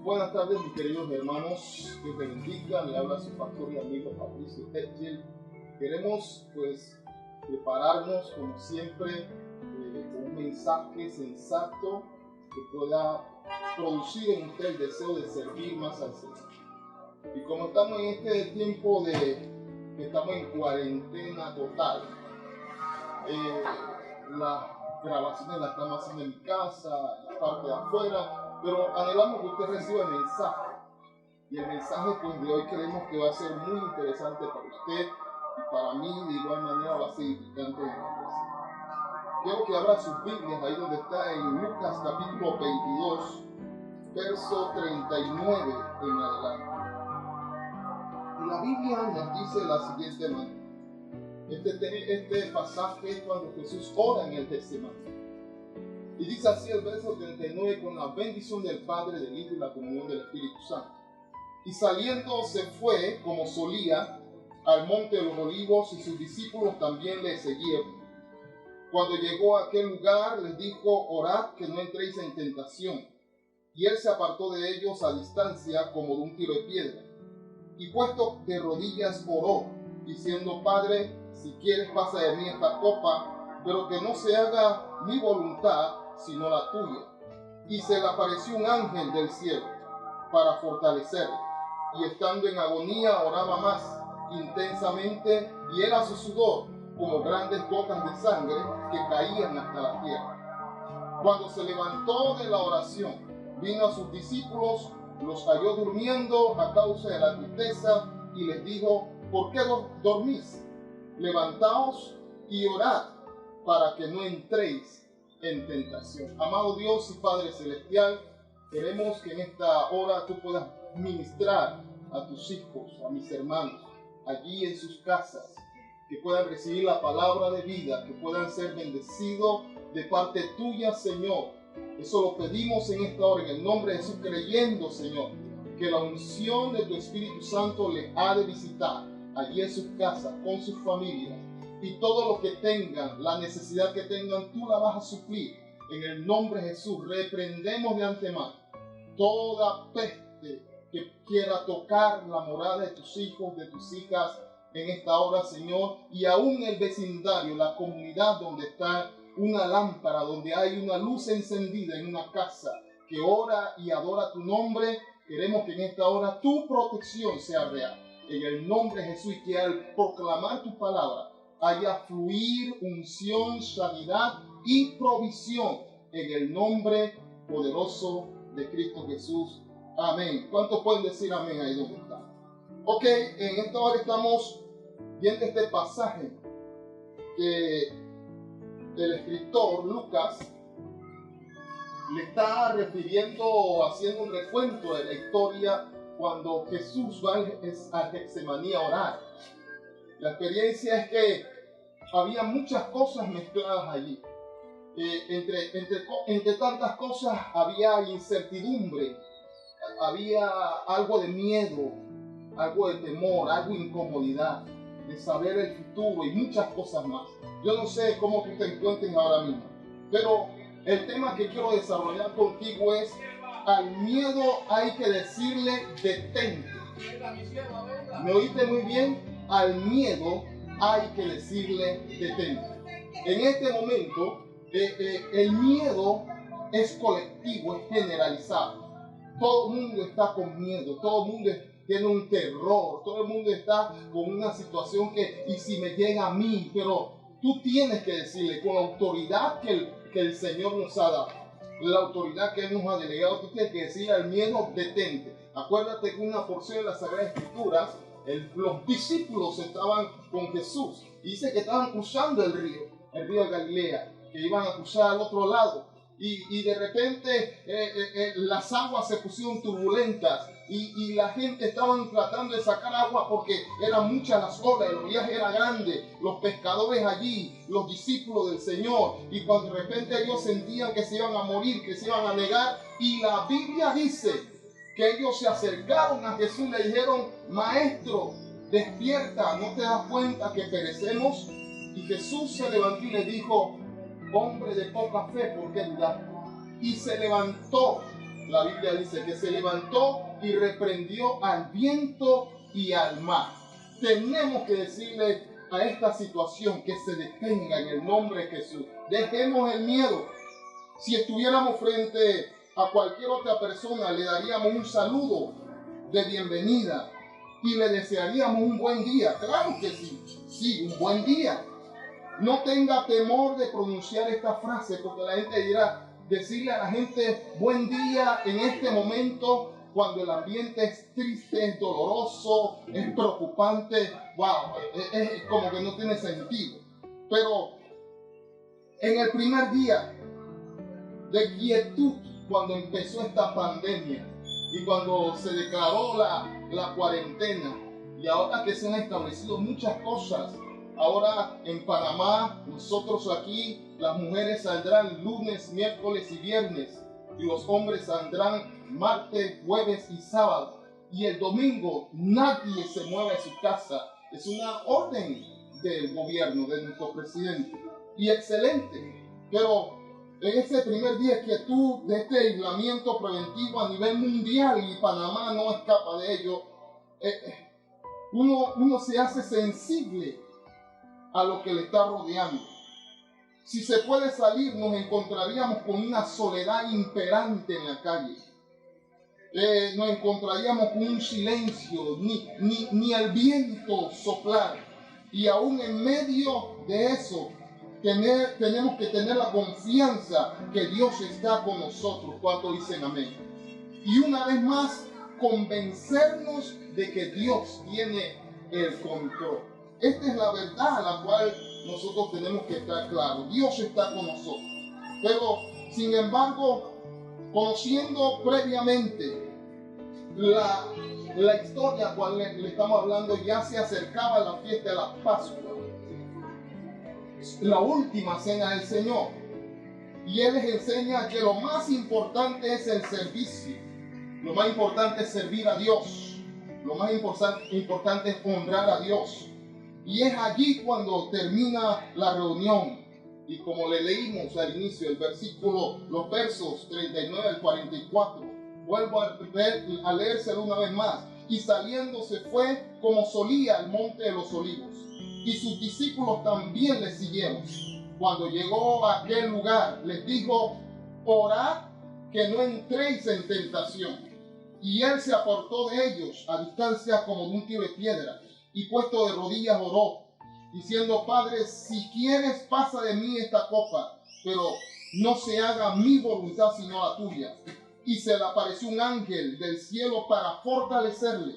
Buenas tardes, mis queridos hermanos, que os bendiga. Le habla su pastor y amigo Patricio Etchel. Queremos prepararnos como siempre con un mensaje sensato que pueda producir en usted el deseo de servir más al Señor. Y como estamos en este tiempo que estamos en cuarentena total, las grabaciones las estamos haciendo en mi casa, en la parte de afuera, pero anhelamos que usted reciba el mensaje. Y el mensaje de hoy creemos que va a ser muy interesante para usted y para mí, de igual manera va a ser edificante en la iglesia. Quiero que abra sus Biblias ahí donde está en Lucas capítulo 22, verso 39 en adelante. Y la Biblia nos dice de la siguiente manera. Este pasaje es cuando Jesús ora en el Getsemaní. Y dice así el verso 39: con la bendición del Padre, del Hijo y la comunión del Espíritu Santo. Y saliendo se fue, como solía, al monte de los olivos, y sus discípulos también le seguieron. Cuando llegó a aquel lugar, les dijo: orad que no entréis en tentación. Y él se apartó de ellos a distancia, como de un tiro de piedra. Y puesto de rodillas oró, diciendo: Padre, si quieres pasa de mí esta copa, pero que no se haga mi voluntad, sino la tuya. Y se le apareció un ángel del cielo para fortalecerle. Y estando en agonía oraba más intensamente, y era su sudor como grandes gotas de sangre que caían hasta la tierra. Cuando se levantó de la oración, vino a sus discípulos, los halló durmiendo a causa de la tristeza, y les dijo: ¿por qué dormís? Levantaos y orad para que no entréis en tentación. Amado Dios y Padre Celestial, queremos que en esta hora tú puedas ministrar a tus hijos, a mis hermanos, allí en sus casas, que puedan recibir la palabra de vida, que puedan ser bendecidos de parte tuya, Señor. Eso lo pedimos en esta hora, en el nombre de Jesús, creyendo, Señor, que la unción de tu Espíritu Santo les ha de visitar allí en sus casas, con sus familias, y todo lo que tengan, la necesidad que tengan, tú la vas a suplir. En el nombre de Jesús, reprendemos de antemano toda peste que quiera tocar la morada de tus hijos, de tus hijas en esta hora, Señor, y aún el vecindario, la comunidad donde está una lámpara, donde hay una luz encendida en una casa que ora y adora tu nombre. Queremos que en esta hora tu protección sea real. En el nombre de Jesús, y que al proclamar tu palabra haya fluir unción, sanidad y provisión en el nombre poderoso de Cristo Jesús. Amén. ¿Cuántos pueden decir amén ahí donde están? Ok, en esta hora estamos viendo este pasaje que el escritor Lucas le está refiriendo, haciendo un recuento de la historia cuando Jesús va a Getsemaní a orar. La experiencia es que había muchas cosas mezcladas allí. Entre tantas cosas había incertidumbre, había algo de miedo, algo de temor, algo de incomodidad, de saber el futuro y muchas cosas más. Yo no sé cómo tú te encuentres ahora mismo, pero el tema que quiero desarrollar contigo es: al miedo hay que decirle detente. ¿Me oíste muy bien? Al miedo hay que decirle detente. En este momento, el miedo es colectivo, es generalizado. Todo el mundo está con miedo, todo el mundo tiene un terror, todo el mundo está con una situación que, ¿y si me llega a mí? Pero tú tienes que decirle con la autoridad que el Señor nos ha dado, la autoridad que Él nos ha delegado, tú tienes que decirle al miedo detente. Acuérdate que una porción de las Sagradas Escrituras, los discípulos estaban con Jesús y dice que estaban cruzando el río de Galilea, que iban a cruzar al otro lado, y de repente las aguas se pusieron turbulentas y la gente estaban tratando de sacar agua porque eran muchas las olas, el oleaje era grande, los pescadores allí, los discípulos del Señor, y cuando de repente ellos sentían que se iban a morir, que se iban a negar, y la Biblia dice que ellos se acercaron a Jesús y le dijeron: Maestro, despierta, ¿no te das cuenta que perecemos? Y Jesús se levantó y le dijo: hombre de poca fe, ¿por qué dudar? Y se levantó La Biblia dice que se levantó y reprendió al viento y al mar. Tenemos que decirle a esta situación que se detenga en el nombre de Jesús. Dejemos el miedo. Si estuviéramos frente a cualquier otra persona, le daríamos un saludo de bienvenida y le desearíamos un buen día. Claro que sí, sí, un buen día. No tenga temor de pronunciar esta frase, porque la gente dirá, decirle a la gente buen día en este momento, cuando el ambiente es triste, es doloroso, es preocupante, wow, es como que no tiene sentido. Pero en el primer día de quietud, cuando empezó esta pandemia y cuando se declaró la cuarentena, y ahora que se han establecido muchas cosas, ahora en Panamá, nosotros aquí, las mujeres saldrán lunes, miércoles y viernes, y los hombres saldrán martes, jueves y sábado. Y el domingo nadie se mueve de su casa. Es una orden del gobierno, de nuestro presidente. Y excelente. Pero en ese primer día de quietud, de este aislamiento preventivo a nivel mundial, y Panamá no escapa de ello, uno se hace sensible a lo que le está rodeando. Si se puede salir, nos encontraríamos con una soledad imperante en la calle. Nos encontraríamos con un silencio, ni el viento soplar. Y aún en medio de eso, tenemos que tener la confianza que Dios está con nosotros. ¿Cuántos dicen amén? Y una vez más, convencernos de que Dios tiene el control. Esta es la verdad a la cual nosotros tenemos que estar claros. Dios está con nosotros. Pero, sin embargo, conociendo previamente la historia a la cual le estamos hablando, ya se acercaba la fiesta de la Pascua, la última cena del Señor. Y Él les enseña que lo más importante es el servicio. Lo más importante es servir a Dios. Lo más importante es honrar a Dios. Y es allí cuando termina la reunión. Y como le leímos al inicio, los versos 39 al 44, vuelvo a leérselo una vez más. Y saliendo se fue como solía al monte de los olivos. Y sus discípulos también le siguieron. Cuando llegó a aquel lugar, les dijo, orad que no entréis en tentación. Y él se apartó de ellos a distancia como de un tiro de piedra. Y puesto de rodillas oró, diciendo, Padre, si quieres pasa de mí esta copa, pero no se haga mi voluntad sino la tuya. Y se le apareció un ángel del cielo para fortalecerle.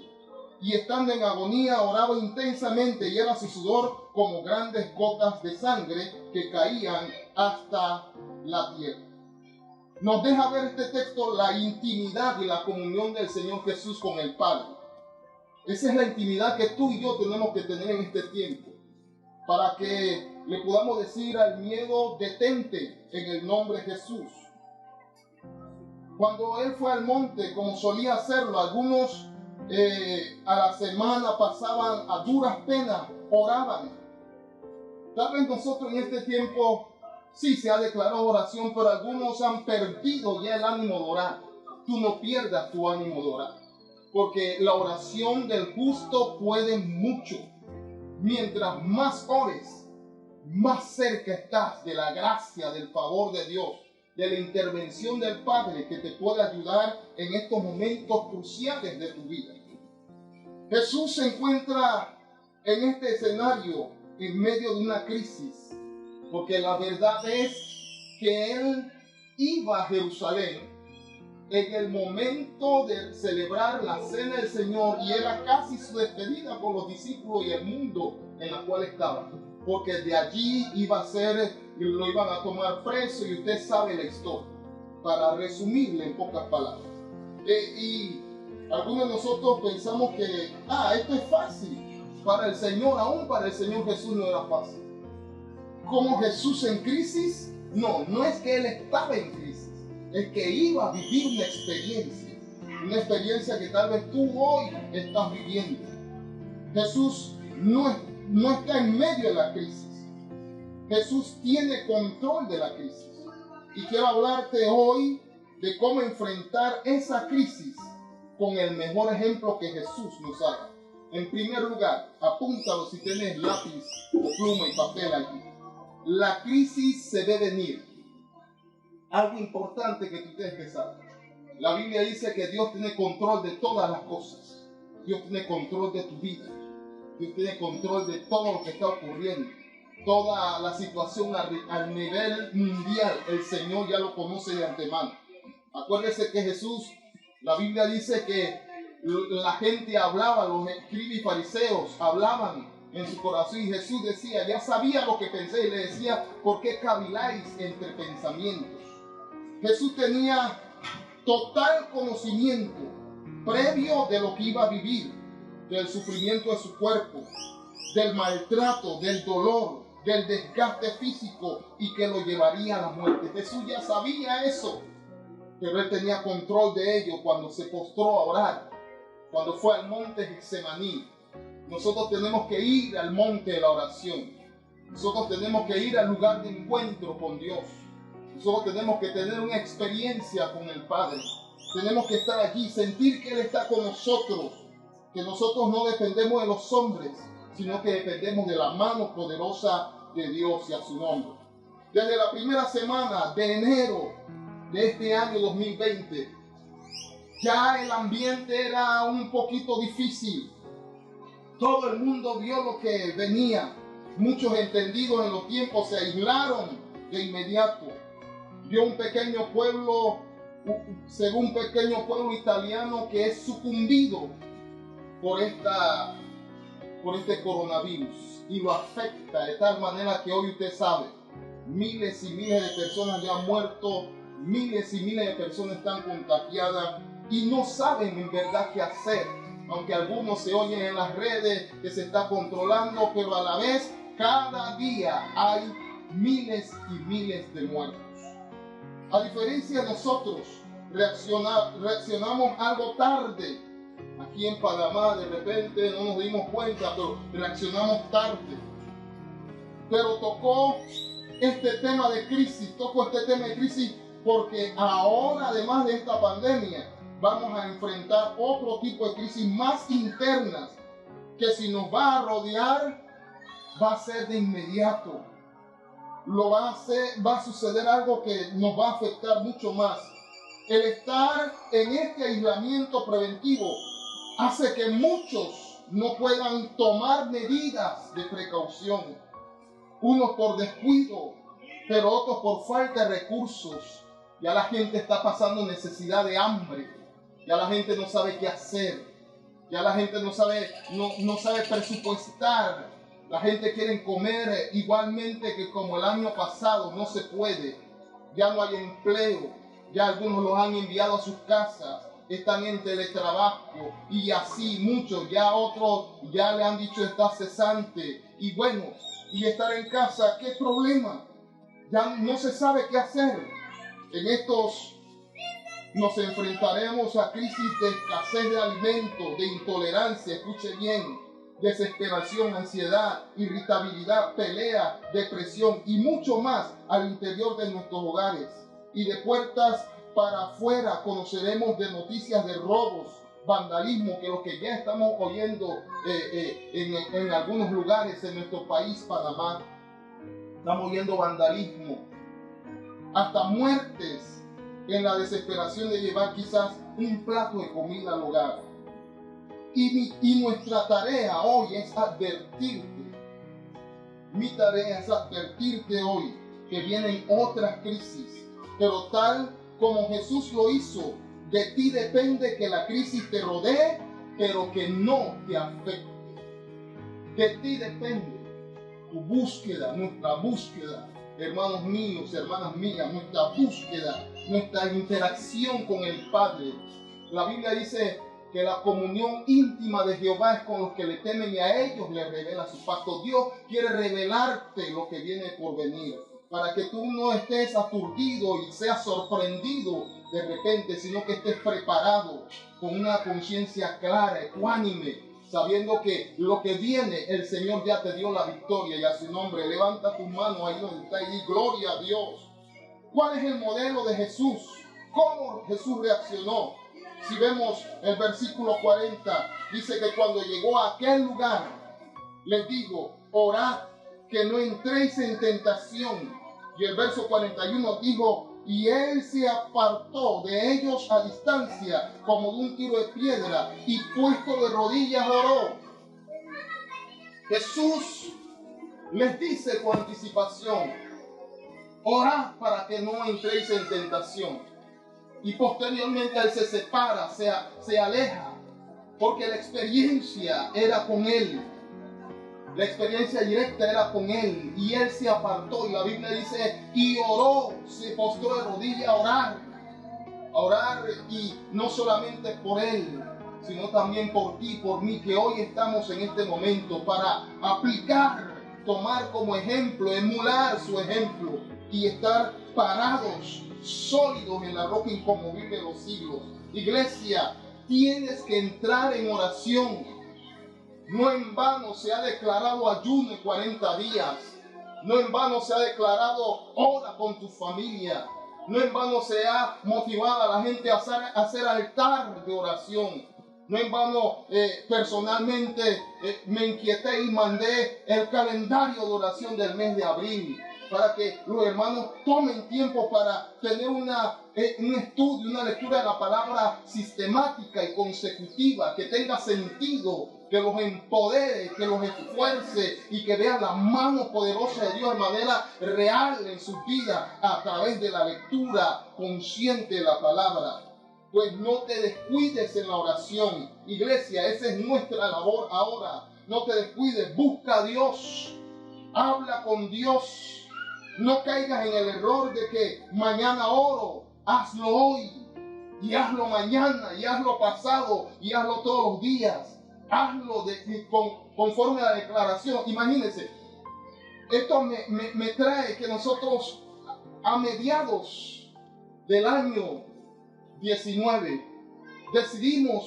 Y estando en agonía oraba intensamente y era su sudor como grandes gotas de sangre que caían hasta la tierra. Nos deja ver este texto la intimidad y la comunión del Señor Jesús con el Padre. Esa es la intimidad que tú y yo tenemos que tener en este tiempo, para que le podamos decir al miedo, detente en el nombre de Jesús. Cuando Él fue al monte, como solía hacerlo, algunos a la semana pasaban a duras penas, oraban. Tal vez nosotros en este tiempo, sí se ha declarado oración, pero algunos han perdido ya el ánimo de orar. Tú no pierdas tu ánimo de orar, porque la oración del justo puede mucho. Mientras más ores, más cerca estás de la gracia, del favor de Dios, de la intervención del Padre que te puede ayudar en estos momentos cruciales de tu vida. Jesús se encuentra en este escenario en medio de una crisis, porque la verdad es que Él iba a Jerusalén en el momento de celebrar la cena del Señor, y era casi su despedida con los discípulos y el mundo en la cual estaban, porque de allí lo iban a tomar preso, y usted sabe la historia, para resumirle en pocas palabras. Y algunos de nosotros pensamos que esto es fácil para el Señor. Aún para el Señor Jesús no era fácil. Como Jesús en crisis, no es que Él estaba en crisis, es que iba a vivir una experiencia que tal vez tú hoy estás viviendo. Jesús no está en medio de la crisis. Jesús tiene control de la crisis. Y quiero hablarte hoy de cómo enfrentar esa crisis con el mejor ejemplo que Jesús nos haga. En primer lugar, apúntalo si tienes lápiz o pluma y papel allí. La crisis se ve venir. Algo importante que tú tienes que saber. La Biblia dice que Dios tiene control de todas las cosas. Dios tiene control de tu vida. Dios tiene control de todo lo que está ocurriendo. Toda la situación a nivel mundial, el Señor ya lo conoce de antemano. Acuérdese que Jesús, la Biblia dice que la gente hablaba, los escribas y fariseos hablaban en su corazón, y Jesús decía, ya sabía lo que pensé, y le decía, ¿por qué caviláis entre pensamientos? Jesús tenía total conocimiento previo de lo que iba a vivir, del sufrimiento de su cuerpo, del maltrato, del dolor, del desgaste físico, y que lo llevaría a la muerte. Jesús ya sabía eso, pero él tenía control de ello cuando se postró a orar, cuando fue al monte Getsemaní. Nosotros tenemos que ir al monte de la oración. Nosotros tenemos que ir al lugar de encuentro con Dios. Nosotros tenemos que tener una experiencia con el Padre. Tenemos que estar allí, sentir que Él está con nosotros, que nosotros no dependemos de los hombres, sino que dependemos de la mano poderosa de Dios y a su nombre. Desde la primera semana de enero de este año 2020, ya el ambiente era un poquito difícil. Todo el mundo vio lo que venía. Muchos entendidos en los tiempos se aislaron de inmediato. Vio un pequeño pueblo, según un pequeño pueblo italiano que es sucumbido por este coronavirus y lo afecta de tal manera que hoy usted sabe, miles y miles de personas ya han muerto, miles y miles de personas están contagiadas y no saben en verdad qué hacer, aunque algunos se oyen en las redes que se está controlando, pero a la vez cada día hay miles y miles de muertos. A diferencia de nosotros, reaccionamos algo tarde. Aquí en Panamá de repente no nos dimos cuenta, pero reaccionamos tarde. Pero tocó este tema de crisis, porque ahora, además de esta pandemia, vamos a enfrentar otro tipo de crisis más internas, que si nos va a rodear, va a ser de inmediato. Va a suceder algo que nos va a afectar mucho más. El estar en este aislamiento preventivo hace que muchos no puedan tomar medidas de precaución. Unos por descuido, pero otros por falta de recursos. Ya la gente está pasando necesidad de hambre. Ya la gente no sabe qué hacer. Ya la gente no sabe presupuestar. La gente quiere comer igualmente que como el año pasado, no se puede. Ya no hay empleo. Ya algunos los han enviado a sus casas. Están en teletrabajo y así muchos. Ya otros ya le han dicho está cesante. Y bueno, y estar en casa, ¿qué problema? Ya no se sabe qué hacer. En estos nos enfrentaremos a crisis de escasez de alimentos, de intolerancia, escuche bien, desesperación, ansiedad, irritabilidad, pelea, depresión y mucho más al interior de nuestros hogares. Y de puertas para afuera conoceremos de noticias de robos, vandalismo, que lo que ya estamos oyendo en algunos lugares en nuestro país, Panamá. Estamos oyendo vandalismo, hasta muertes en la desesperación de llevar quizás un plato de comida al hogar. Y nuestra tarea hoy es advertirte. Mi tarea es advertirte hoy que vienen otras crisis, pero tal como Jesús lo hizo, de ti depende que la crisis te rodee, pero que no te afecte. De ti depende tu búsqueda, nuestra búsqueda, hermanos míos, hermanas mías, nuestra búsqueda, nuestra interacción con el Padre. La Biblia dice que la comunión íntima de Jehová es con los que le temen y a ellos le revela su pacto. Dios quiere revelarte lo que viene por venir, para que tú no estés aturdido y seas sorprendido de repente, sino que estés preparado con una conciencia clara, ecuánime, sabiendo que lo que viene, el Señor ya te dio la victoria y a su nombre. Levanta tus manos ahí donde está y di gloria a Dios. ¿Cuál es el modelo de Jesús ¿Cómo Jesús reaccionó? Si vemos el versículo 40, dice que cuando llegó a aquel lugar, les digo, orad que no entréis en tentación. Y el verso 41 dijo, y él se apartó de ellos a distancia, como de un tiro de piedra, y puesto de rodillas oró. Jesús les dice con anticipación, orad para que no entréis en tentación. Y posteriormente él se separa, se aleja, porque la experiencia era con él. La experiencia directa era con él, y él se apartó, y la Biblia dice, y oró, se postró de rodillas a orar, y no solamente por él, sino también por ti, por mí, que hoy estamos en este momento para aplicar, tomar como ejemplo, emular su ejemplo, y estar parados, sólidos en la roca inconmovible de los siglos. Iglesia, tienes que entrar en oración. No en vano se ha declarado ayuno 40 días. No en vano se ha declarado ora con tu familia. No en vano se ha motivado a la gente a hacer altar de oración. No en vano personalmente me inquieté y mandé el calendario de oración del mes de abril, para que los hermanos tomen tiempo para tener un estudio, una lectura de la palabra sistemática y consecutiva, que tenga sentido, que los empodere, que los esfuerce y que vean la mano poderosa de Dios de manera real en sus vidas a través de la lectura consciente de la palabra. Pues no te descuides en la oración. Iglesia, esa es nuestra labor ahora. No te descuides, busca a Dios, habla con Dios. No caigas en el error de que mañana oro. Hazlo hoy, y hazlo mañana, y hazlo pasado, y hazlo todos los días. Hazlo conforme a la declaración. Imagínense, esto me trae que nosotros a mediados del año 19 decidimos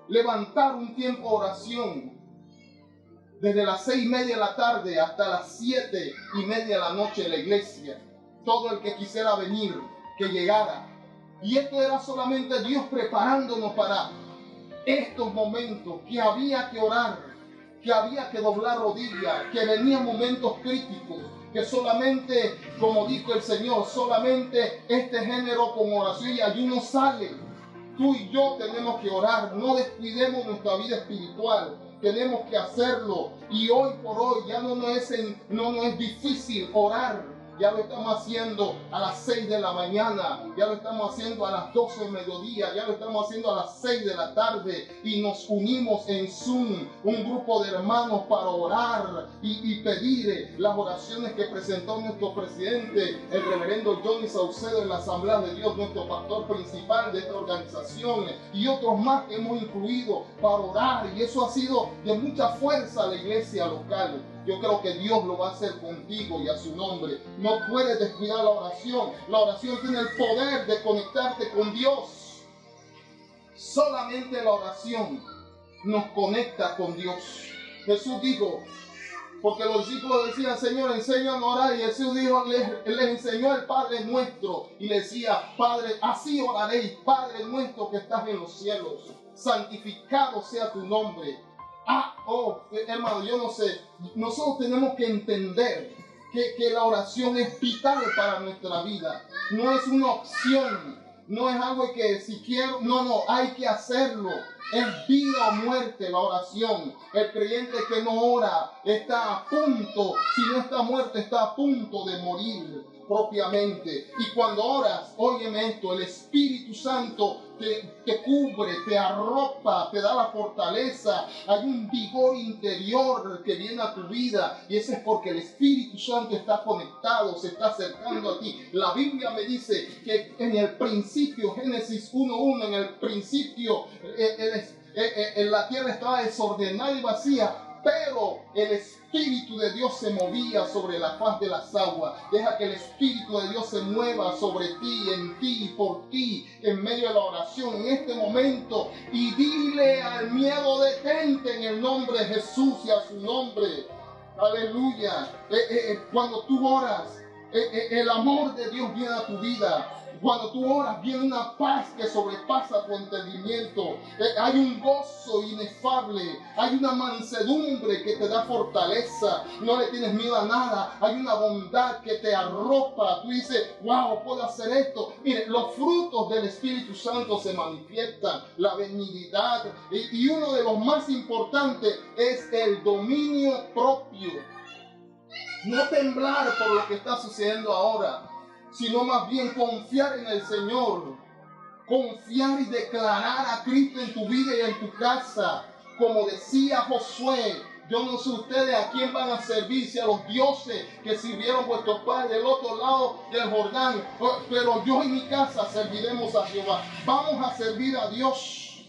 levantar un tiempo de oración desde las 6:30 de la tarde hasta las 7:30 de la noche en la iglesia. Todo el que quisiera venir, que llegara. Y esto era solamente Dios preparándonos para estos momentos, que había que orar, que había que doblar rodillas, que venían momentos críticos, que solamente, como dijo el Señor, solamente este género con oración y ayuno sale. Tú y yo tenemos que orar, no descuidemos nuestra vida espiritual, tenemos que hacerlo. Y hoy por hoy ya no es difícil orar. Ya lo estamos haciendo a las 6 de la mañana, ya lo estamos haciendo a las 12 del mediodía, ya lo estamos haciendo a las 6 de la tarde, y nos unimos en Zoom, un grupo de hermanos para orar y pedir las oraciones que presentó nuestro presidente, el reverendo Johnny Saucedo, en la Asamblea de Dios, nuestro pastor principal de esta organización, y otros más que hemos incluido para orar, y eso ha sido de mucha fuerza a la iglesia local. Yo creo que Dios lo va a hacer contigo y a su nombre. No puedes descuidar la oración. La oración tiene el poder de conectarte con Dios. Solamente la oración nos conecta con Dios. Jesús dijo, porque los discípulos decían, Señor, enséñanos a orar. Y Jesús dijo, les enseñó el Padre nuestro. Y le decía, Padre, así oraréis, Padre nuestro que estás en los cielos. Santificado sea tu nombre. Hermano, yo no sé, nosotros tenemos que entender que la oración es vital para nuestra vida. No es una opción, no es algo que si quiero, no, hay que hacerlo. Es vida o muerte la oración. El creyente que no ora está a punto, si no está muerto, está a punto de morir propiamente. Y cuando oras, óyeme esto, el Espíritu Santo te cubre, te arropa, te da la fortaleza. Hay un vigor interior que viene a tu vida, y eso es porque el Espíritu Santo está conectado, se está acercando a ti. La Biblia me dice que en el principio, Génesis 1:1, en el principio la tierra estaba desordenada y vacía, pero el Espíritu de Dios se movía sobre la faz de las aguas. Deja que el Espíritu de Dios se mueva sobre ti, en ti y por ti, en medio de la oración, en este momento. Y dile al miedo, detente en el nombre de Jesús y a su nombre. Aleluya. Cuando tú oras, El amor de Dios viene a tu vida. Cuando tú oras, viene una paz que sobrepasa tu entendimiento. Hay un gozo inefable. Hay una mansedumbre que te da fortaleza. No le tienes miedo a nada. Hay una bondad que te arropa. Tú dices, wow, puedo hacer esto. Mire, los frutos del Espíritu Santo se manifiestan. La benignidad. Y uno de los más importantes es el dominio propio. No temblar por lo que está sucediendo ahora, sino más bien confiar en el Señor. Confiar y declarar a Cristo en tu vida y en tu casa. Como decía Josué, yo no sé ustedes a quién van a servir, si a los dioses que sirvieron vuestros padres del otro lado del Jordán, pero yo y mi casa serviremos a Jehová. Vamos a servir a Dios.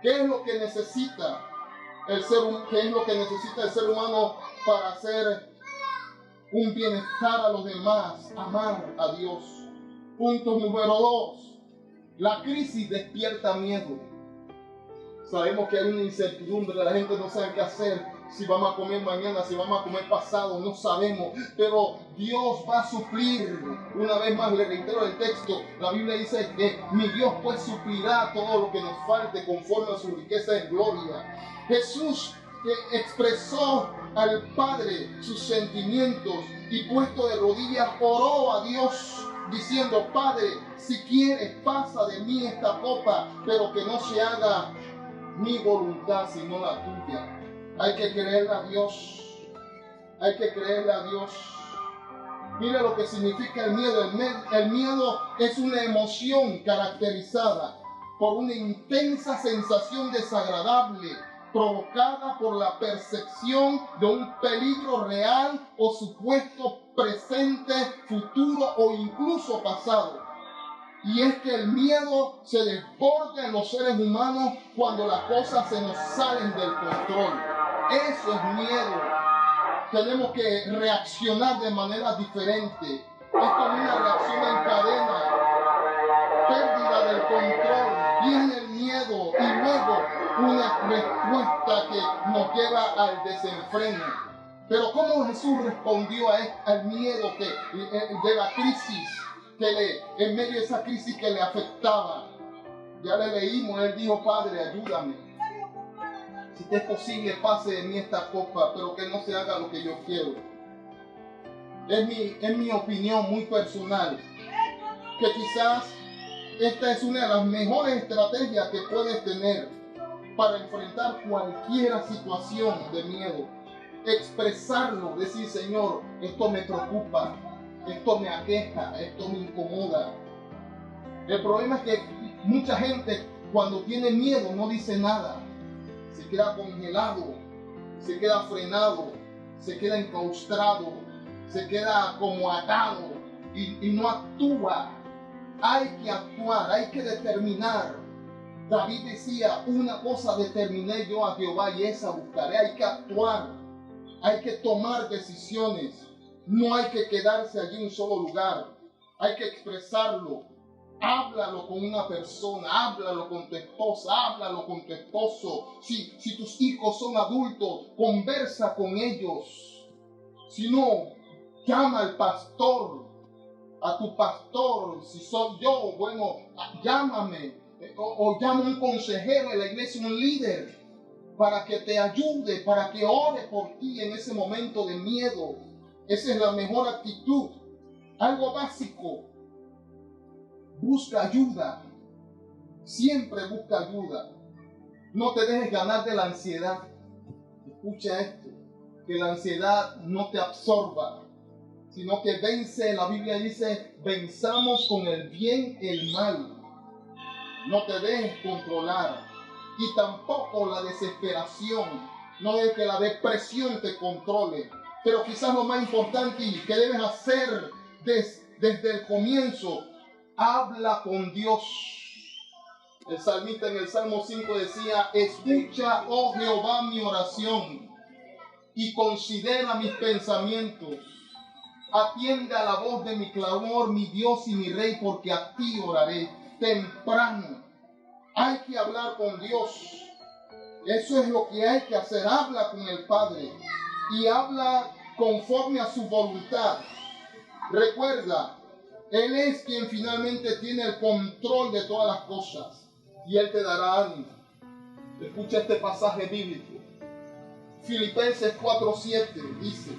¿Qué es lo que necesita qué es lo que necesita el ser humano para hacer un bienestar a los demás? Amar a Dios. Punto número 2. La crisis despierta miedo. Sabemos que hay una incertidumbre, la gente no sabe qué hacer, si vamos a comer mañana, si vamos a comer pasado, no sabemos, pero Dios va a suplir. Una vez más le reitero el texto, la Biblia dice que mi Dios pues suplirá todo lo que nos falte conforme a su riqueza en gloria. Jesús expresó al Padre sus sentimientos y puesto de rodillas oró a Dios diciendo, Padre, si quieres pasa de mí esta copa, pero que no se haga mi voluntad sino la tuya. Hay que creerle a Dios. Hay que creerle a Dios. Mira lo que significa el miedo. El miedo es una emoción caracterizada por una intensa sensación desagradable provocada por la percepción de un peligro real o supuesto presente, futuro o incluso pasado. Y es que el miedo se desborda en los seres humanos cuando las cosas se nos salen del control. Eso es miedo. Tenemos que reaccionar de manera diferente. Es como una reacción en cadena. Pérdida del control. Viene el miedo y luego una respuesta que nos lleva al desenfreno. Pero ¿cómo Jesús respondió al miedo de la crisis? En medio de esa crisis que le afectaba, ya le leímos, él dijo, Padre, ayúdame. Si te es posible, pase de mí esta copa, pero que no se haga lo que yo quiero. Es mi opinión muy personal, que quizás esta es una de las mejores estrategias que puedes tener para enfrentar cualquier situación de miedo. Expresarlo, decir, Señor, esto me preocupa. Esto me aqueja, esto me incomoda. El problema es que mucha gente cuando tiene miedo no dice nada. Se queda congelado, se queda frenado, se queda enclaustrado, se queda como atado y no actúa. Hay que actuar, hay que determinar. David decía, una cosa determiné yo a Jehová y esa buscaré. Hay que actuar, hay que tomar decisiones. No hay que quedarse allí en un solo lugar. Hay que expresarlo. Háblalo con una persona. Háblalo con tu esposa. Háblalo con tu esposo. Si tus hijos son adultos, conversa con ellos. Si no, llama al pastor. A tu pastor. Si soy yo, bueno, llámame. O llama a un consejero de la iglesia, un líder, para que te ayude, para que ore por ti en ese momento de miedo. Esa es la mejor actitud. Algo básico. Busca ayuda. Siempre busca ayuda. No te dejes ganar de la ansiedad. Escucha esto. Que la ansiedad no te absorba, sino que vence. La Biblia dice, venzamos con el bien el mal. No te dejes controlar. Y tampoco la desesperación. No dejes que la depresión te controle. Pero quizás lo más importante que debes hacer desde el comienzo, habla con Dios. El salmista en el Salmo 5 decía, escucha, oh Jehová, mi oración y considera mis pensamientos. Atiende a la voz de mi clamor, mi Dios y mi Rey, porque a ti oraré temprano. Hay que hablar con Dios. Eso es lo que hay que hacer. Habla con el Padre y habla conforme a su voluntad. Recuerda, Él es quien finalmente tiene el control de todas las cosas y Él te dará ánimo. Escucha este pasaje bíblico. Filipenses 4:7 dice: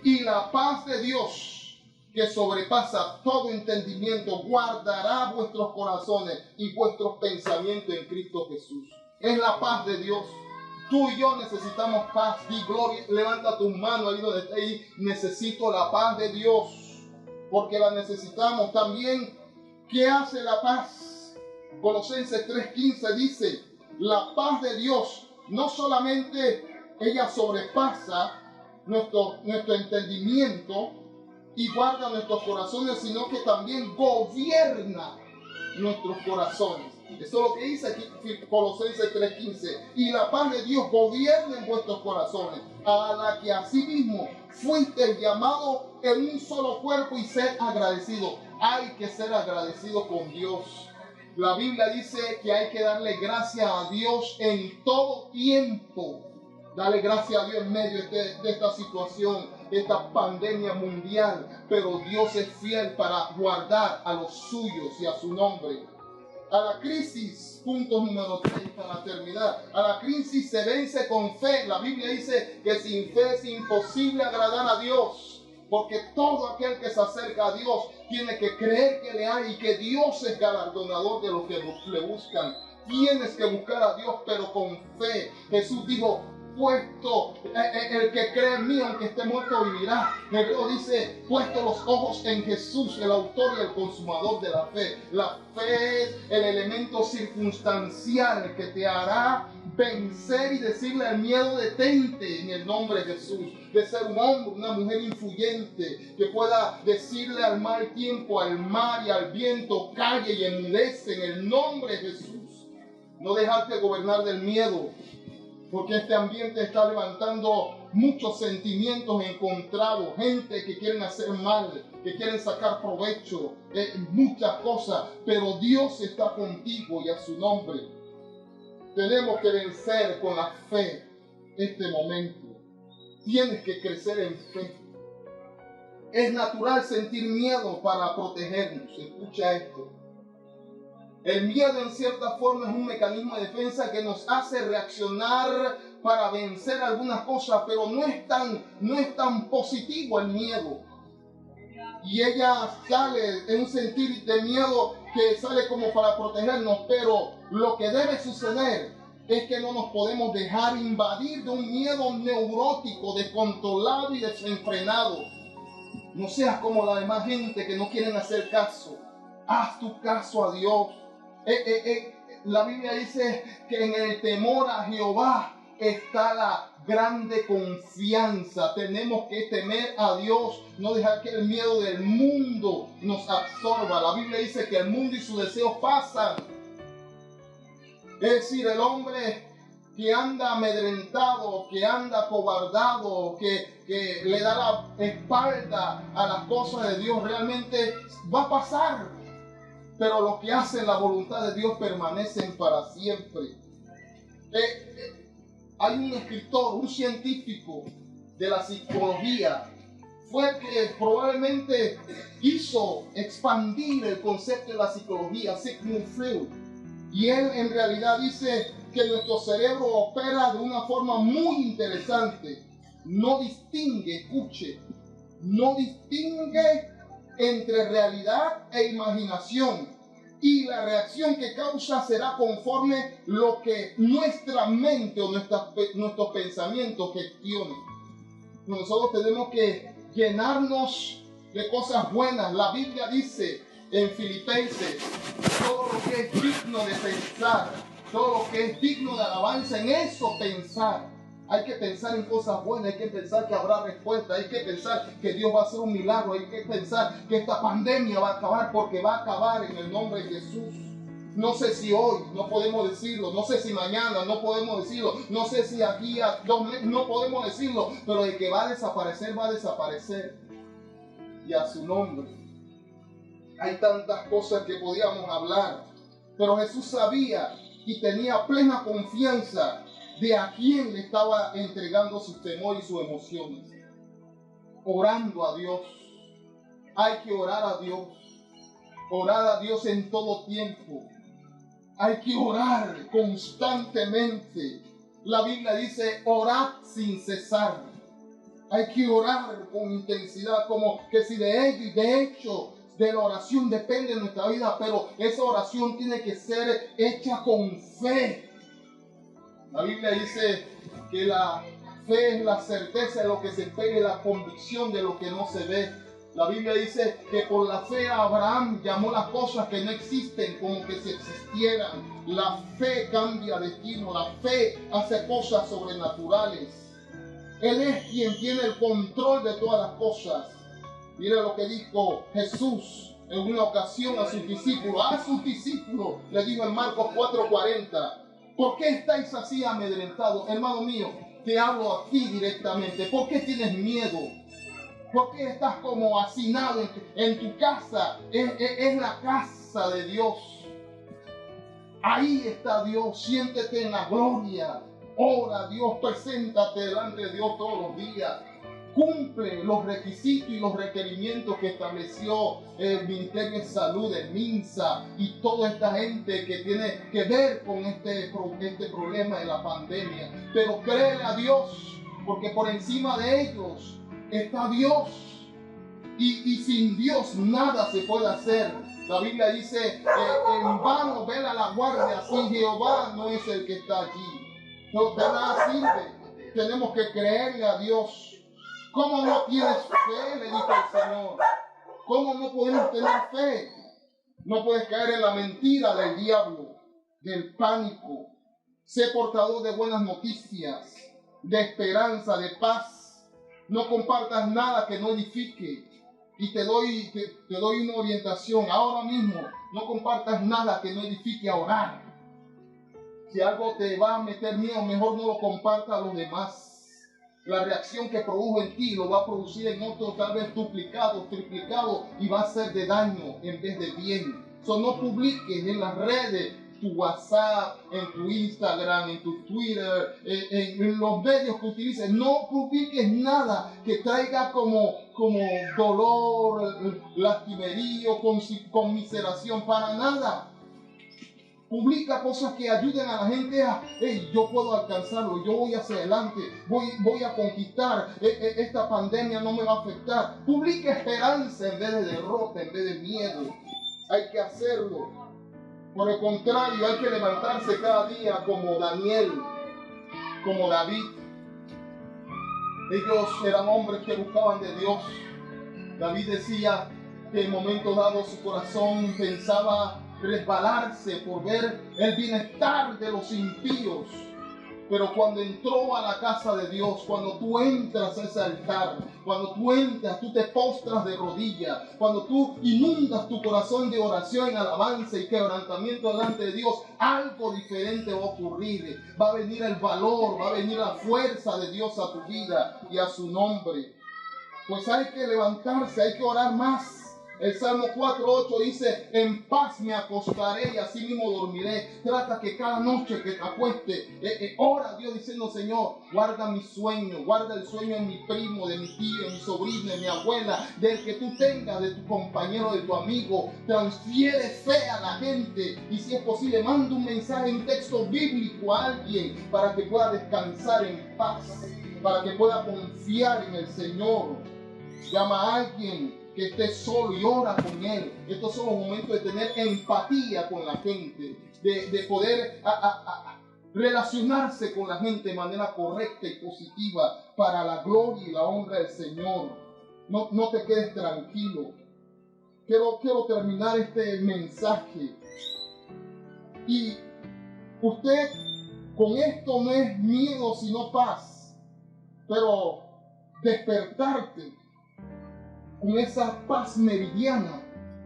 y la paz de Dios, que sobrepasa todo entendimiento, guardará vuestros corazones y vuestros pensamientos en Cristo Jesús. Es la paz de Dios. Tú y yo necesitamos paz. Di gloria, levanta tus manos ahí donde estés ahí. Necesito la paz de Dios, porque la necesitamos. También, ¿qué hace la paz? Colosenses 3:15 dice: la paz de Dios no solamente ella sobrepasa nuestro entendimiento y guarda nuestros corazones, sino que también gobierna nuestros corazones. Eso es lo que dice aquí Colosenses 3:15. Y la paz de Dios gobierna en vuestros corazones, a la que asimismo fuiste llamado en un solo cuerpo, y ser agradecido. Hay que ser agradecido con Dios. La Biblia dice que hay que darle gracias a Dios en todo tiempo. Dale gracias a Dios en medio de esta situación, esta pandemia mundial. Pero Dios es fiel para guardar a los suyos y a su nombre. A la crisis, punto número 3 para terminar. A la crisis se vence con fe. La Biblia dice que sin fe es imposible agradar a Dios. Porque todo aquel que se acerca a Dios tiene que creer que le hay y que Dios es galardonador de los que le buscan. Tienes que buscar a Dios, pero con fe. Jesús dijo: puesto el que cree en mí, aunque esté muerto, vivirá. Hebreo dice: puesto los ojos en Jesús, el autor y el consumador de la fe. La fe es el elemento circunstancial que te hará vencer y decirle al miedo: detente en el nombre de Jesús. De ser un hombre, una mujer influyente que pueda decirle al mal tiempo, al mar y al viento: calle y enmudece en el nombre de Jesús. No dejarte gobernar del miedo, porque este ambiente está levantando muchos sentimientos encontrados, gente que quieren hacer mal, que quieren sacar provecho, muchas cosas, pero Dios está contigo y a su nombre. Tenemos que vencer con la fe este momento. Tienes que crecer en fe. Es natural sentir miedo para protegernos. Escucha esto. El miedo en cierta forma es un mecanismo de defensa que nos hace reaccionar para vencer algunas cosas, pero no es tan positivo el miedo. Y ella sale en un sentir de miedo que sale como para protegernos, pero lo que debe suceder es que no nos podemos dejar invadir de un miedo neurótico, descontrolado y desenfrenado. No seas como la demás gente que no quieren hacer caso. Haz tu caso a Dios. La Biblia dice que en el temor a Jehová está la grande confianza. Tenemos que temer a Dios, no dejar que el miedo del mundo nos absorba. La Biblia dice que el mundo y sus deseos pasan. Es decir, el hombre que anda amedrentado, que anda cobardado, que le da la espalda a las cosas de Dios, realmente va a pasar. Pero los que hacen la voluntad de Dios permanecen para siempre. Hay un escritor, un científico de la psicología, fue el que probablemente hizo expandir el concepto de la psicología, Sigmund Freud. Y él en realidad dice que nuestro cerebro opera de una forma muy interesante. No distingue, escuche, no distingue entre realidad e imaginación, y la reacción que causa será conforme lo que nuestra mente o nuestros pensamientos gestionen. Nosotros tenemos que llenarnos de cosas buenas. La Biblia dice en Filipenses: todo lo que es digno de pensar, todo lo que es digno de alabanza, en eso pensar. Hay que pensar en cosas buenas, hay que pensar que habrá respuesta, hay que pensar que Dios va a hacer un milagro, hay que pensar que esta pandemia va a acabar, porque va a acabar en el nombre de Jesús. No sé si hoy no podemos decirlo, no sé si mañana no podemos decirlo, no sé si aquí a 2 meses no podemos decirlo, pero de que va a desaparecer, va a desaparecer. Y a su nombre. Hay tantas cosas que podíamos hablar, pero Jesús sabía y tenía plena confianza de a quién le estaba entregando su temor y sus emociones. Orando a Dios. Hay que orar a Dios en todo tiempo. Hay que orar constantemente. La Biblia dice, orad sin cesar. Hay que orar con intensidad, como que si de hecho de la oración depende nuestra vida, pero esa oración tiene que ser hecha con fe. La Biblia dice que la fe es la certeza de lo que se espera y la convicción de lo que no se ve. La Biblia dice que por la fe Abraham llamó las cosas que no existen como que si existieran. La fe cambia destino, la fe hace cosas sobrenaturales. Él es quien tiene el control de todas las cosas. Mira lo que dijo Jesús en una ocasión a sus discípulos. Le dijo en Marcos 4:40. ¿Por qué estáis así amedrentados? Hermano mío, te hablo a ti directamente. ¿Por qué tienes miedo? ¿Por qué estás como hacinado en tu casa? Es la casa de Dios. Ahí está Dios. Siéntete en la gloria. Ora a Dios, preséntate delante de Dios todos los días. Cumple los requisitos y los requerimientos que estableció el Ministerio de Salud, el MINSA y toda esta gente que tiene que ver con este problema de la pandemia. Pero créele a Dios, porque por encima de ellos está Dios. Y sin Dios nada se puede hacer. La Biblia dice, en vano vela la guardia, sin Jehová no es el que está allí. No, de nada sirve. Tenemos que creerle a Dios. ¿Cómo no tienes fe? Le dijo el Señor. ¿Cómo no podemos tener fe? No puedes caer en la mentira del diablo, del pánico. Sé portador de buenas noticias, de esperanza, de paz. No compartas nada que no edifique. Y te doy una orientación. Ahora mismo, no compartas nada que no edifique a orar. Si algo te va a meter miedo, mejor no lo compartas a los demás. La reacción que produjo en ti lo va a producir en otros, tal vez duplicado, triplicado, y va a ser de daño en vez de bien. No publiques en las redes tu WhatsApp, en tu Instagram, en tu Twitter, en los medios que utilices. No publiques nada que traiga como dolor, lastimerío, conmiseración, para nada. Publica cosas que ayuden a la gente a, hey, yo puedo alcanzarlo, yo voy hacia adelante, voy a conquistar, esta pandemia no me va a afectar. Publica esperanza en vez de derrota, en vez de miedo. Hay que hacerlo. Por el contrario, hay que levantarse cada día como Daniel, como David. Ellos eran hombres que buscaban de Dios. David decía que en momentos dados su corazón pensaba resbalarse por ver el bienestar de los impíos. Pero cuando entró a la casa de Dios, cuando tú entras a ese altar, cuando tú entras, tú te postras de rodillas, cuando tú inundas tu corazón de oración, alabanza y quebrantamiento delante de Dios, algo diferente va a ocurrir. Va a venir el valor, va a venir la fuerza de Dios a tu vida y a su nombre. Pues hay que levantarse, hay que orar más. El Salmo 4:8 dice, en paz me acostaré y así mismo dormiré. Trata que cada noche que te acueste, ora a Dios diciendo, Señor, guarda mi sueño, guarda el sueño de mi primo, de mi tío, de mi sobrino, de mi abuela, del que tú tengas, de tu compañero, de tu amigo. Transfiere fe a la gente y si es posible, manda un mensaje, un texto bíblico a alguien para que pueda descansar en paz, para que pueda confiar en el Señor. Llama a alguien que esté solo y ora con él. Estos son los momentos de tener empatía con la gente, de poder relacionarse con la gente de manera correcta y positiva para la gloria y la honra del Señor. No te quedes tranquilo. Quiero terminar este mensaje. Y usted, con esto no es miedo sino paz, pero despertarte con esa paz meridiana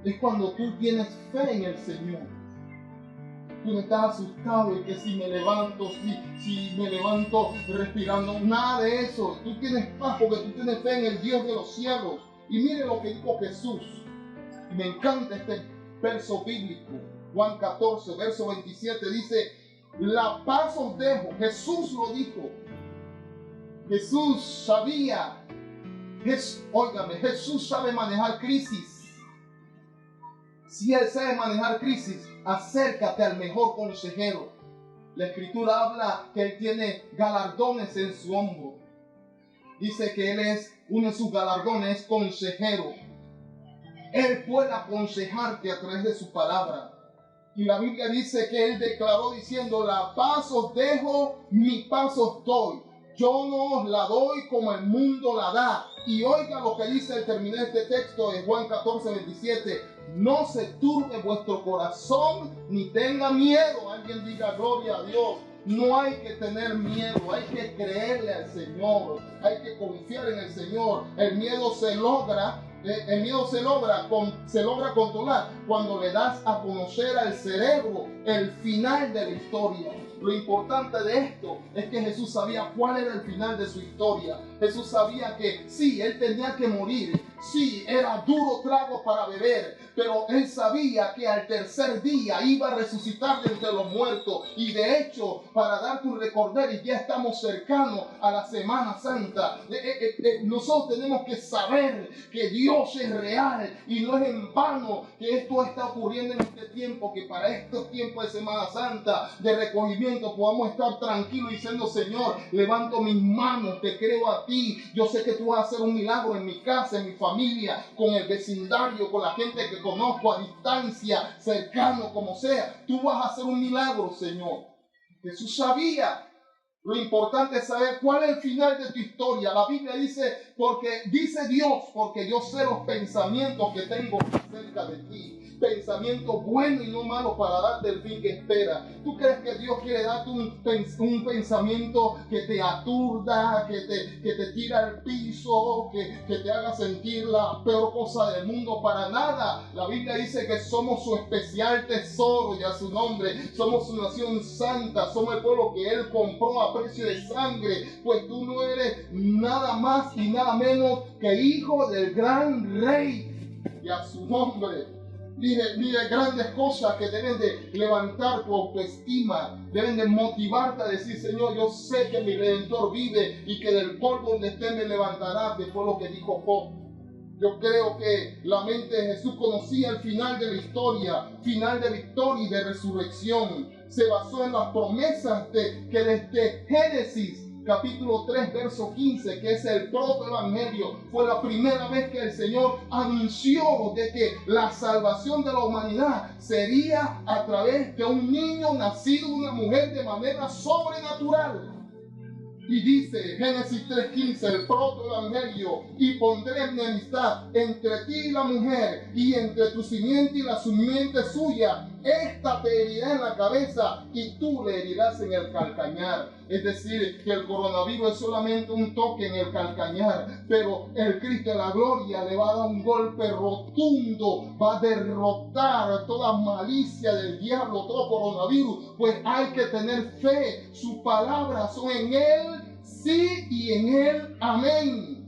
es cuando tú tienes fe en el Señor. Tú no estás asustado y que si me levanto respirando, nada de eso. Tú tienes paz porque tú tienes fe en el Dios de los cielos. Y mire lo que dijo Jesús. Y me encanta este verso bíblico. Juan 14, verso 27 dice, la paz os dejo. Jesús lo dijo. Jesús sabía Óigame, Jesús sabe manejar crisis. Si Él sabe manejar crisis, acércate al mejor consejero. La Escritura habla que Él tiene galardones en su hombro. Dice que Él es, uno de sus galardones es consejero. Él puede aconsejarte a través de su palabra. Y la Biblia dice que Él declaró diciendo: la paz os dejo, mi paz os doy. Yo no os la doy como el mundo la da. Y oiga lo que dice al terminar este texto de Juan 14:27. No se turbe vuestro corazón ni tenga miedo. Alguien diga gloria a Dios. No hay que tener miedo, hay que creerle al Señor, hay que confiar en el Señor. El miedo se logra controlar cuando le das a conocer al cerebro el final de la historia. Lo importante de esto es que Jesús sabía cuál era el final de su historia. Jesús sabía que sí, Él tenía que morir. Sí, era duro trago para beber, pero Él sabía que al tercer día iba a resucitar de entre los muertos. Y de hecho, para darte un recordar, y ya estamos cercanos a la Semana Santa, nosotros tenemos que saber que Dios es real y no es en vano que esto está ocurriendo en este tiempo, que para estos tiempos de Semana Santa, de recogimiento, podamos estar tranquilos diciendo: Señor, levanto mis manos, te creo a ti. Yo sé que tú vas a hacer un milagro en mi casa, en mi familia, con el vecindario, con la gente que conozco a distancia, cercano, como sea. Tú vas a hacer un milagro, Señor. Jesús sabía. Lo importante es saber cuál es el final de tu historia. La Biblia dice Dios, porque yo sé los pensamientos que tengo acerca de ti. Pensamientos buenos y no malos para darte el fin que espera. ¿Tú crees que Dios quiere darte un pensamiento que te aturda, que te tira al piso, que te haga sentir la peor cosa del mundo? Para nada. La Biblia dice que somos su especial tesoro, y a su nombre. Somos su nación santa, somos el pueblo que Él compró a precio de sangre. Pues tú no eres nada más y nada menos que hijo del gran Rey, y a su nombre. Mire grandes cosas que deben de levantar tu autoestima, deben de motivarte a decir: Señor, yo sé que mi Redentor vive y que del polvo donde esté me levantará, que fue lo que dijo Job. Yo creo que la mente de Jesús conocía el final de la historia, final de victoria y de resurrección. Se basó en las promesas que desde Génesis capítulo 3, verso 15, que es el protoevangelio, fue la primera vez que el Señor anunció de que la salvación de la humanidad sería a través de un niño nacido de una mujer de manera sobrenatural. Y dice Génesis 3:15, el protoevangelio: y pondré enemistad entre ti y la mujer, y entre tu simiente y la simiente suya. Esta te herirá en la cabeza y tú le herirás en el calcañar. Es decir, que el coronavirus es solamente un toque en el calcañar, pero el Cristo de la gloria le va a dar un golpe rotundo, va a derrotar toda malicia del diablo, todo coronavirus. Pues hay que tener fe. Sus palabras son en Él sí y en Él amén.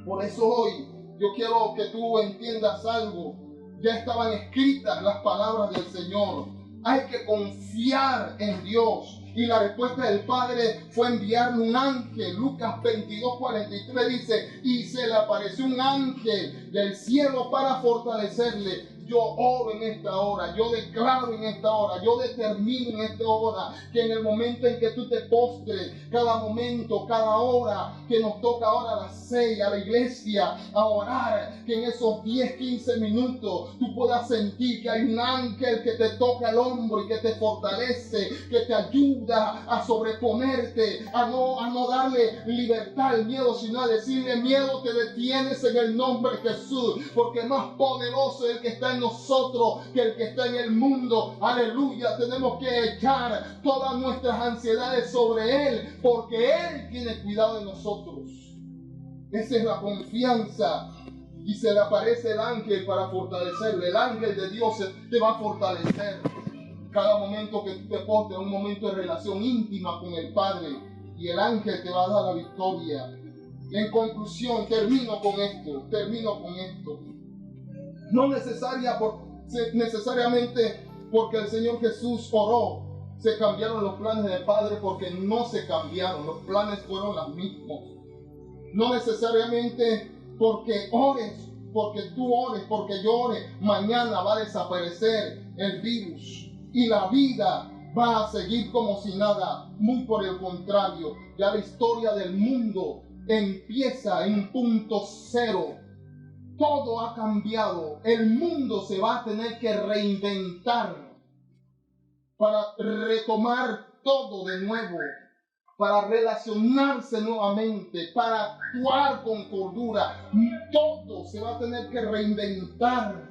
Por eso hoy yo quiero que tú entiendas algo. Ya estaban escritas las palabras del Señor. Hay que confiar en Dios. Y la respuesta del Padre fue enviarle un ángel. Lucas 22:43 dice: y se le apareció un ángel del cielo para fortalecerle. Yo oro en esta hora, yo declaro en esta hora, yo determino en esta hora que en el momento en que tú te postres, cada momento, cada hora que nos toca ahora a las 6 a la iglesia a orar, que en esos 10-15 minutos tú puedas sentir que hay un ángel que te toca el hombro y que te fortalece, que te ayuda a sobreponerte, a no darle libertad al miedo, sino a decirle: miedo, te detienes en el nombre de Jesús, porque más poderoso es el que está en nosotros que el que está en el mundo. Aleluya. Tenemos que echar todas nuestras ansiedades sobre Él, porque Él tiene cuidado de nosotros. Esa es la confianza. Y se le aparece el ángel para fortalecerle. El ángel de Dios te va a fortalecer. Cada momento que tú te postres es un momento de relación íntima con el Padre, y el ángel te va a dar la victoria. En conclusión, termino con esto. No necesariamente porque el Señor Jesús oró, se cambiaron los planes del Padre, porque no se cambiaron. Los planes fueron los mismos. No necesariamente porque ores, porque tú ores, porque yo ore, mañana va a desaparecer el virus y la vida va a seguir como si nada. Muy por el contrario, ya la historia del mundo empieza en punto cero. Todo ha cambiado. El mundo se va a tener que reinventar para retomar todo de nuevo, para relacionarse nuevamente, para actuar con cordura. Todo se va a tener que reinventar.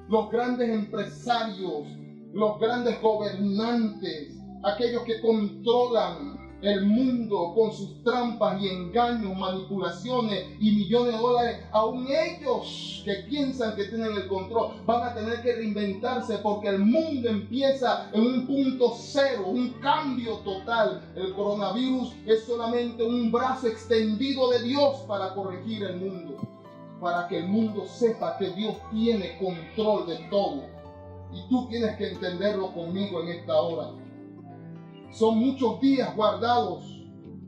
Los grandes empresarios, los grandes gobernantes, aquellos que controlan el mundo con sus trampas y engaños, manipulaciones y millones de dólares, aún ellos que piensan que tienen el control van a tener que reinventarse, porque el mundo empieza en un punto cero, un cambio total. El coronavirus es solamente un brazo extendido de Dios para corregir el mundo, para que el mundo sepa que Dios tiene control de todo. Y tú tienes que entenderlo conmigo en esta hora. Son muchos días guardados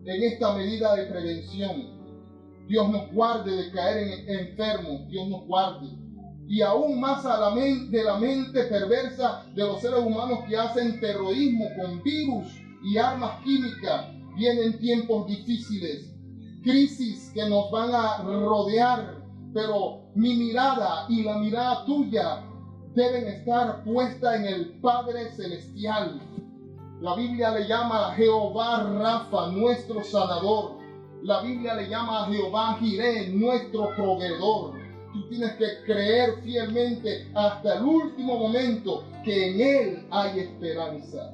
en esta medida de prevención. Dios nos guarde de caer enfermos, Dios nos guarde. Y aún más de la mente perversa de los seres humanos que hacen terrorismo con virus y armas químicas. Vienen tiempos difíciles, crisis que nos van a rodear, pero mi mirada y la mirada tuya deben estar puesta en el Padre Celestial. La Biblia le llama a Jehová Rafa, nuestro sanador. La Biblia le llama a Jehová Jireh, nuestro proveedor. Tú tienes que creer fielmente hasta el último momento que en Él hay esperanza.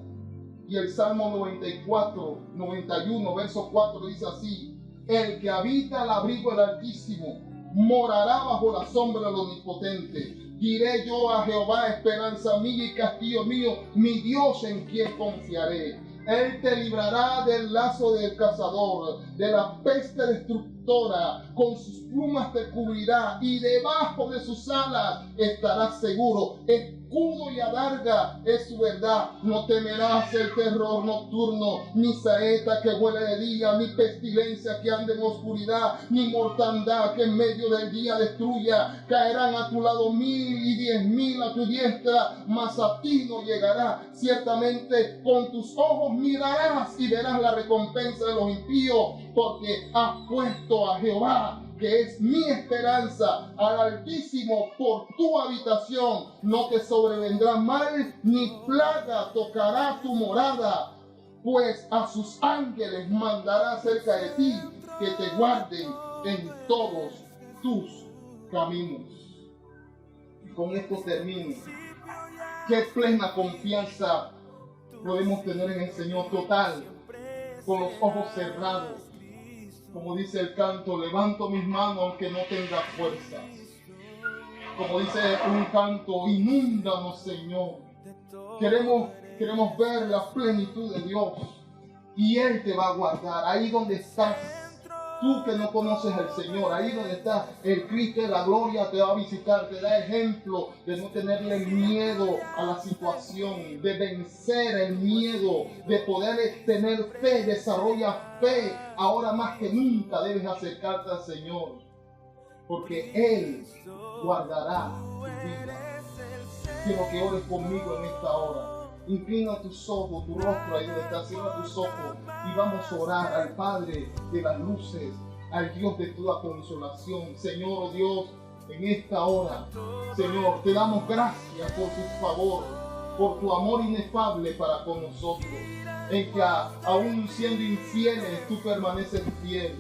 Y el Salmo 91, verso 4 dice así: el que habita al abrigo del Altísimo morará bajo la sombra del Omnipotente. Diré yo a Jehová, esperanza mía y castillo mío, mi Dios en quien confiaré. Él te librará del lazo del cazador, de la peste destructora. Con sus plumas te cubrirá y debajo de sus alas estarás seguro. Escudo y adarga es su verdad. No temerás el terror nocturno, ni saeta que vuele de día, ni pestilencia que ande en oscuridad, ni mortandad que en medio del día destruya. Caerán a tu lado 1000 y 10,000 a tu diestra, mas a ti no llegará. Ciertamente con tus ojos mirarás y verás la recompensa de los impíos, porque has puesto a Jehová, que es mi esperanza, al Altísimo por tu habitación. No te sobrevendrá mal, ni plaga tocará tu morada, pues a sus ángeles mandará cerca de ti, que te guarden en todos tus caminos. Y con esto termino. Qué plena confianza podemos tener en el Señor, total, con los ojos cerrados. Como dice el canto, levanto mis manos aunque no tenga fuerzas. Como dice un canto, inúndanos, Señor. Queremos ver la plenitud de Dios y Él te va a guardar. Ahí donde estás, tú que no conoces al Señor, ahí donde estás, el Cristo de la gloria te va a visitar, te da ejemplo de no tenerle miedo a la situación, de vencer el miedo, de poder tener fe. Desarrolla fe. Ahora más que nunca debes acercarte al Señor, porque Él guardará tu vida. Quiero que ores conmigo en esta hora. Inclina tus ojos, tu rostro ahí donde estás, cierra tus ojos y vamos a orar al Padre de las luces, al Dios de toda consolación. Señor Dios, en esta hora, Señor, te damos gracias por tu favor, por tu amor inefable para con nosotros, en que aún siendo infieles, tú permaneces fiel.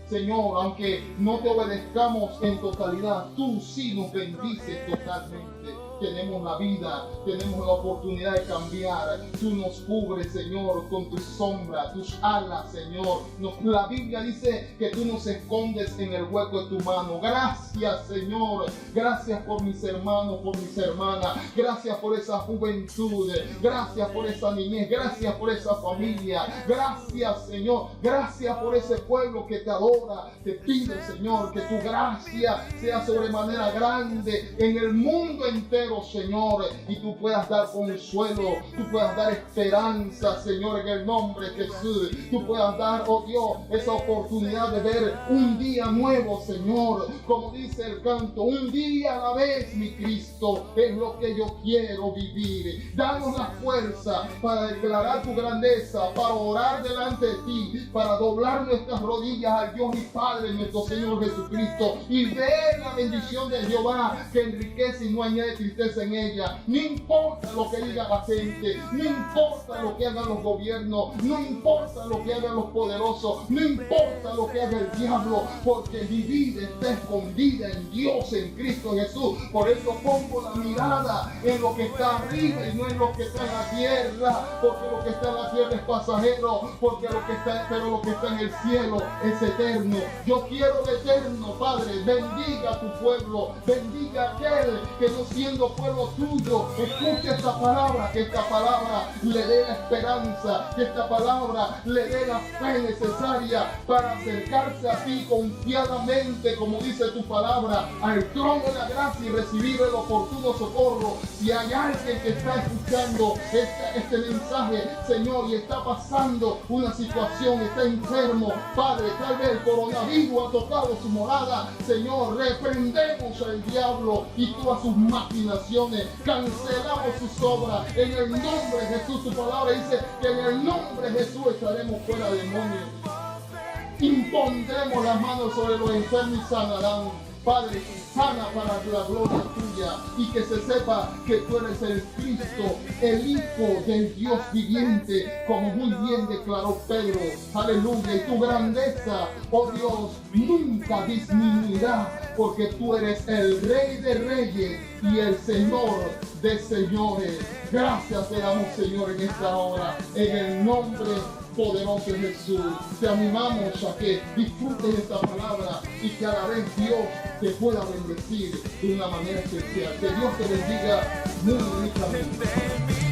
Señor, aunque no te obedezcamos en totalidad, tú sí nos bendices totalmente. Tenemos la vida, tenemos la oportunidad de cambiar. Tú nos cubres, Señor, con tu sombra, tus alas, Señor. La Biblia dice que tú nos escondes en el hueco de tu mano. Gracias, Señor. Gracias por mis hermanos, por mis hermanas. Gracias por esa juventud. Gracias por esa niñez. Gracias por esa familia. Gracias, Señor. Gracias por ese pueblo que te adora. Te pido, Señor, que tu gracia sea sobremanera grande en el mundo entero. pasajero, Señor, y tú puedas dar consuelo, tú puedas dar esperanza, Señor, en el nombre de Jesús. Tú puedas dar, oh Dios, esa oportunidad de ver un día nuevo, Señor. Como dice el canto, un día a la vez, mi Cristo, es lo que yo quiero vivir. Danos la fuerza para declarar tu grandeza, para orar delante de ti, para doblar nuestras rodillas al Dios y Padre, nuestro Señor Jesucristo, y ver la bendición de Jehová que enriquece y no añade tristeza en ella. No importa lo que diga la gente, no importa lo que hagan los gobiernos, no importa lo que hagan los poderosos, no importa lo que haga el diablo, porque mi vida está escondida en Dios, en Cristo Jesús. Por eso pongo la mirada en lo que está arriba y no en lo que está en la tierra, porque lo que está en la tierra es pasajero, pero lo que está en el cielo es eterno. Yo quiero el eterno, Padre. Bendiga a tu pueblo, bendiga a aquel que no siendo pueblo tuyo, escuche esta palabra, que esta palabra le dé la esperanza, que esta palabra le dé la fe necesaria para acercarse a ti confiadamente, como dice tu palabra, al trono de la gracia y recibir el oportuno socorro. Si hay alguien que está escuchando este mensaje, Señor, y está pasando una situación, está enfermo, Padre, tal vez el coronavirus ha tocado su morada, Señor, reprendemos al diablo y todas sus maquinaciones, cancelamos sus obras, en el nombre de Jesús. Tu palabra dice que en el nombre de Jesús echaremos fuera demonios, impondremos las manos sobre los enfermos y sanarán. Padre, sana para la gloria tuya, y que se sepa que tú eres el Cristo, el Hijo del Dios viviente, como muy bien declaró Pedro. Aleluya. Y tu grandeza, oh Dios, nunca disminuirá, porque tú eres el Rey de Reyes y el Señor de Señores. Gracias te damos, Señor, en esta hora, en el nombre poderoso de Jesús. Te animamos a que disfrutes esta palabra y que a la vez Dios te pueda bendecir de una manera especial. Que Dios te bendiga muy ricamente.